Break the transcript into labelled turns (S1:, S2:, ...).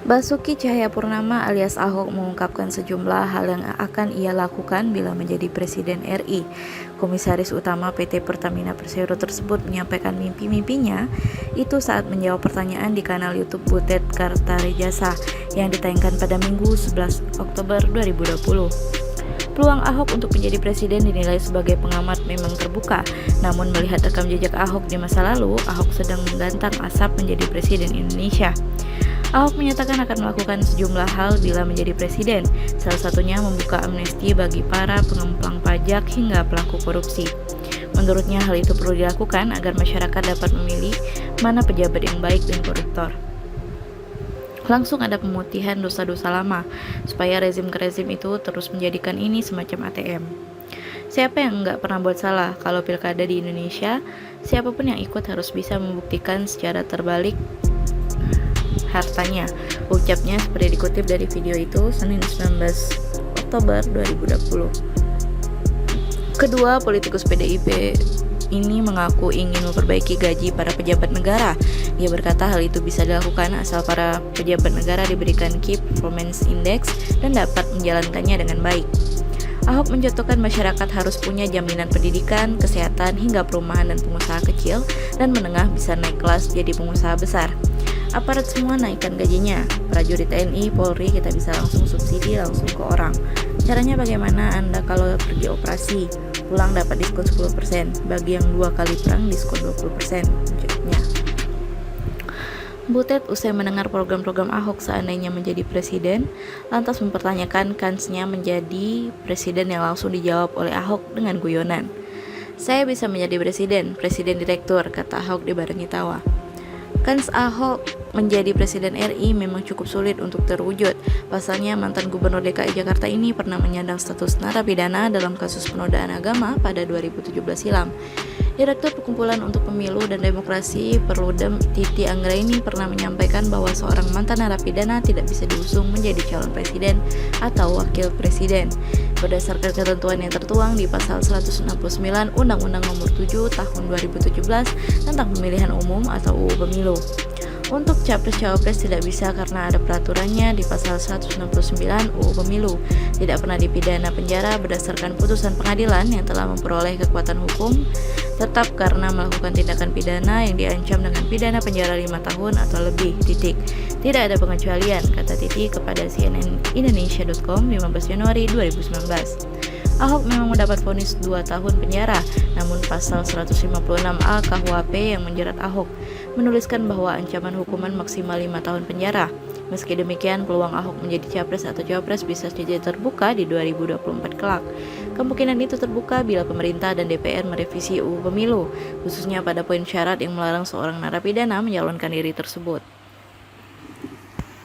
S1: Basuki Cahayapurnama alias Ahok mengungkapkan sejumlah hal yang akan ia lakukan bila menjadi Presiden RI. Komisaris Utama PT Pertamina Persero tersebut menyampaikan mimpi-mimpinya itu saat menjawab pertanyaan di kanal YouTube Butet Kartarejasa yang ditayangkan pada Minggu 11 Oktober 2020. Peluang Ahok untuk menjadi presiden dinilai sebagai pengamat memang terbuka. Namun melihat rekam jejak Ahok di masa lalu, Ahok sedang menggantang asap menjadi presiden Indonesia. Ahok menyatakan akan melakukan sejumlah hal bila menjadi presiden, salah satunya membuka amnesti bagi para pengemplang pajak hingga pelaku korupsi. Menurutnya hal itu perlu dilakukan agar masyarakat dapat memilih mana pejabat yang baik dan koruptor. Langsung ada pemutihan dosa-dosa lama, supaya rezim ke rezim itu terus menjadikan ini semacam ATM. Siapa yang nggak pernah buat salah? Kalau pilkada di Indonesia, siapapun yang ikut harus bisa membuktikan secara terbalik hartanya. Ucapnya seperti dikutip dari video itu Senin 19 Oktober 2020. Kedua politikus PDIP ini mengaku ingin memperbaiki gaji para pejabat negara. Dia berkata hal itu bisa dilakukan asal para pejabat negara diberikan Key Performance Index dan dapat menjalankannya dengan baik. Ahok mencontohkan masyarakat harus punya jaminan pendidikan, kesehatan, hingga perumahan dan pengusaha kecil dan menengah bisa naik kelas jadi pengusaha besar. Aparat semua naikkan gajinya. Prajurit TNI, Polri kita bisa langsung subsidi langsung ke orang. Caranya bagaimana? Anda kalau pergi operasi pulang dapat diskon 10%, bagi yang 2 kali perang diskon 20%, ucapnya. Butet usai mendengar program-program Ahok seandainya menjadi presiden, lantas mempertanyakan kansnya menjadi presiden yang langsung dijawab oleh Ahok dengan guyonan. Saya bisa menjadi presiden direktur, kata Ahok dibarengi tawa. Kans Ahok menjadi presiden RI memang cukup sulit untuk terwujud. Pasalnya mantan gubernur DKI Jakarta ini pernah menyandang status narapidana dalam kasus penodaan agama pada 2017 silam. Direktur Perkumpulan untuk Pemilu dan Demokrasi Perludem Titi Anggraini pernah menyampaikan bahwa seorang mantan narapidana tidak bisa diusung menjadi calon presiden atau wakil presiden berdasarkan ketentuan yang tertuang di pasal 169 Undang-Undang Nomor 7 Tahun 2017 tentang Pemilihan Umum atau UU Pemilu. Untuk capres-cawapres tidak bisa karena ada peraturannya di pasal 169 UU Pemilu. Tidak pernah dipidana penjara berdasarkan putusan pengadilan yang telah memperoleh kekuatan hukum tetap karena melakukan tindakan pidana yang diancam dengan pidana penjara 5 tahun atau lebih. Tidak ada pengecualian, kata Titi kepada cnnindonesia.com 15 Januari 2019. Ahok memang mendapat vonis 2 tahun penjara, namun pasal 156A KUHP yang menjerat Ahok menuliskan bahwa ancaman hukuman maksimal 5 tahun penjara. Meski demikian, peluang Ahok menjadi capres atau cawapres bisa saja terbuka di 2024 kelak. Kemungkinan itu terbuka bila pemerintah dan DPR merevisi UU Pemilu, khususnya pada poin syarat yang melarang seorang narapidana menyalonkan diri tersebut.